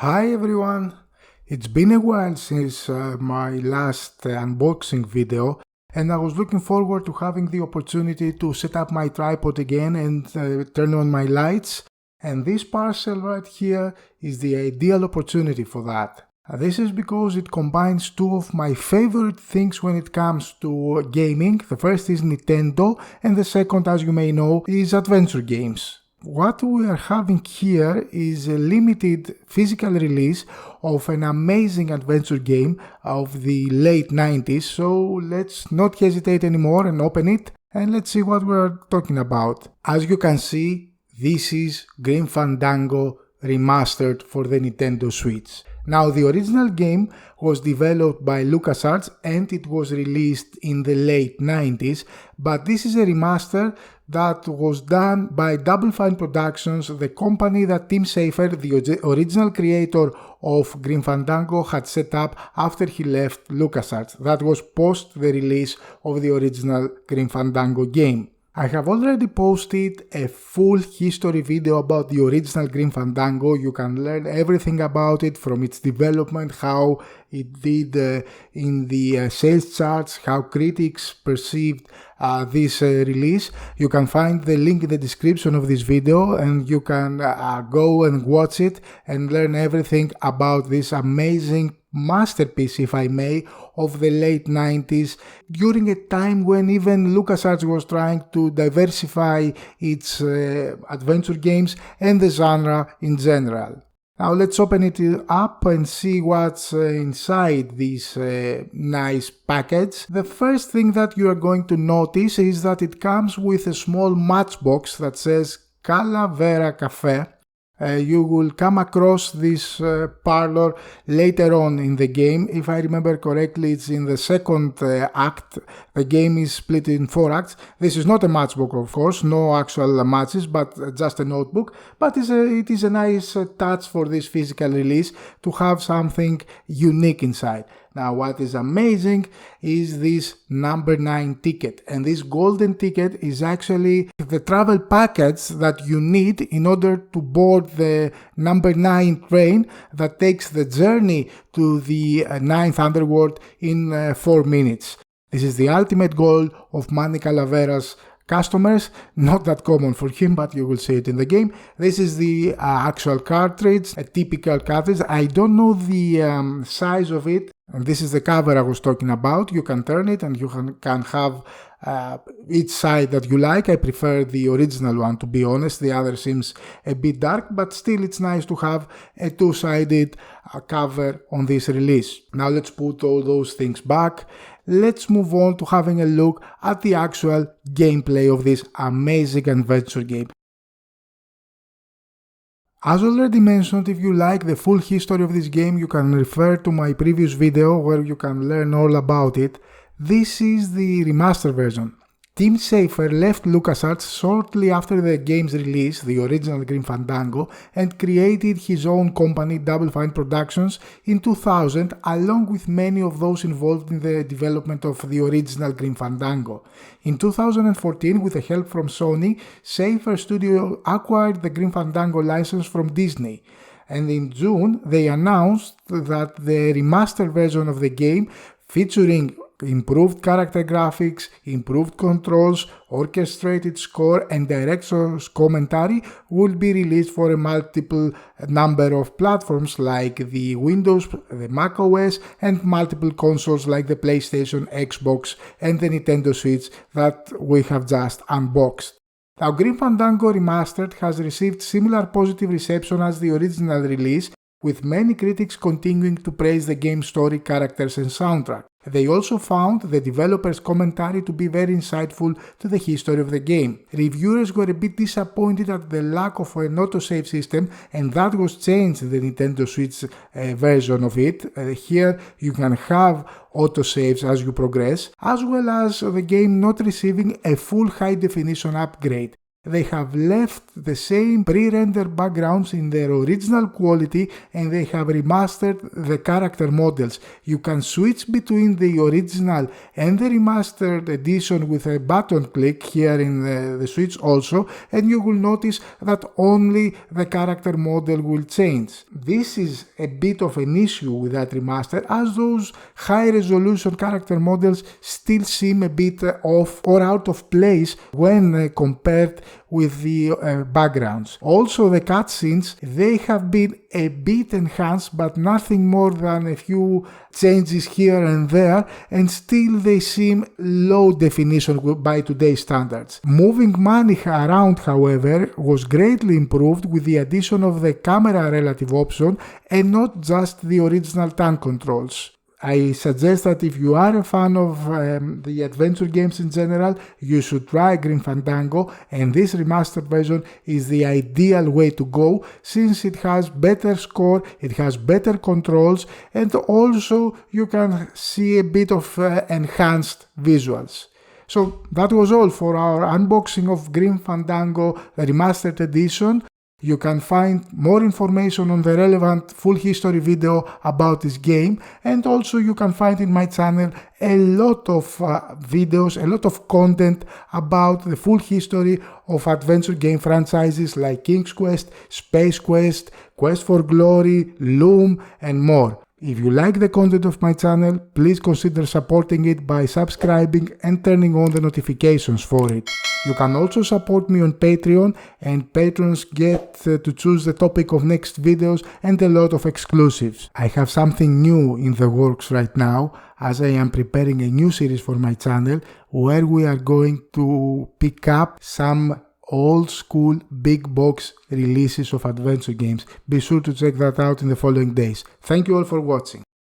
Hi everyone! It's been a while since my last unboxing video, and I was looking forward to having the opportunity to set up my tripod again and turn on my lights, and this parcel right here is the ideal opportunity for that. This is because it combines two of my favorite things when it comes to gaming. The first is Nintendo, and the second, as you may know, is adventure games. What we are having here is a limited physical release of an amazing adventure game of the late 90s, so let's not hesitate anymore and open it and let's see what we're talking about. As you can see, this is Grim Fandango Remastered for the Nintendo Switch. Now, the original game was developed by LucasArts and it was released in the late 90s, but this is a remaster that was done by Double Fine Productions, the company that Tim Schafer, the original creator of Grim Fandango, had set up after he left LucasArts. That was post the release of the original Grim Fandango game. I have already posted a full history video about the original Grim Fandango. You can learn everything about it, from its development, how it did in the sales charts, how critics perceived this release. You can find the link in the description of this video and you can go and watch it and learn everything about this amazing masterpiece, if I may, of the late 90s, during a time when even LucasArts was trying to diversify its adventure games and the genre in general. Now let's open it up and see what's inside this nice package. The first thing that you are going to notice is that it comes with a small matchbox that says Calavera Cafe. You will come across this parlor later on in the game. If I remember correctly, it's in the second act. The game is split in 4 acts. This is not a matchbook, of course, no actual matches, but just a notebook. But it is a nice touch for this physical release to have something unique inside. Now, what is amazing is this number 9 ticket, and this golden ticket is actually the travel package that you need in order to board the number 9 train that takes the journey to the 9th underworld in 4 minutes. This is the ultimate goal of Manny Calavera's customers, not that common for him, but you will see it in the game. This is the actual cartridge, a typical cartridge. I don't know the size of it, and this is the cover I was talking about. You can turn it and you can have each side that you like. I prefer the original one, to be honest. The other seems a bit dark, but still it's nice to have a two-sided cover on this release. Now let's put all those things back. Let's move on to having a look at the actual gameplay of this amazing adventure game. As already mentioned, if you like the full history of this game, you can refer to my previous video where you can learn all about it. This is the remaster version. Tim Schafer left LucasArts shortly after the game's release, the original Grim Fandango, and created his own company, Double Fine Productions, in 2000, along with many of those involved in the development of the original Grim Fandango. In 2014, with the help from Sony, Schafer's studio acquired the Grim Fandango license from Disney. And in June, they announced that the remastered version of the game, featuring improved character graphics, improved controls, orchestrated score and director's commentary, will be released for a multiple number of platforms like the Windows, the Mac OS, and multiple consoles like the PlayStation, Xbox and the Nintendo Switch that we have just unboxed. Now, Grim Fandango Remastered has received similar positive reception as the original release, with many critics continuing to praise the game's story, characters and soundtrack. They also found the developer's commentary to be very insightful to the history of the game. Reviewers were a bit disappointed at the lack of an autosave system, and that was changed in the Nintendo Switch version of it. Here you can have autosaves as you progress, as well as the game not receiving a full high definition upgrade. they have left the same pre-rendered backgrounds in their original quality, and they have remastered the character models. You can switch between the original and the remastered edition with a button click here in the Switch also, and you will notice that only the character model will change. This is a bit of an issue with that remaster, as those high resolution character models still seem a bit off or out of place when compared with the backgrounds. Also, the cutscenes, they have been a bit enhanced, but nothing more than a few changes here and there, and still they seem low definition by today's standards. Moving money around, however, was greatly improved with the addition of the camera relative option and not just the original tank controls. I suggest that if you are a fan of the adventure games in general, you should try Grim Fandango, and this remastered version is the ideal way to go since it has better score, it has better controls, and also you can see a bit of enhanced visuals. So that was all for our unboxing of Grim Fandango Remastered Edition. You can find more information on the relevant full history video about this game, and also you can find in my channel a lot of videos, a lot of content about the full history of adventure game franchises like King's Quest, Space Quest, Quest for Glory, Loom, and more. If you like the content of my channel, please consider supporting it by subscribing and turning on the notifications for it. You can also support me on Patreon, and patrons get to choose the topic of next videos and a lot of exclusives. I have something new in the works right now, as I am preparing a new series for my channel where we are going to pick up some old school big box releases of adventure games. Be sure to check that out in the following days. Thank you all for watching.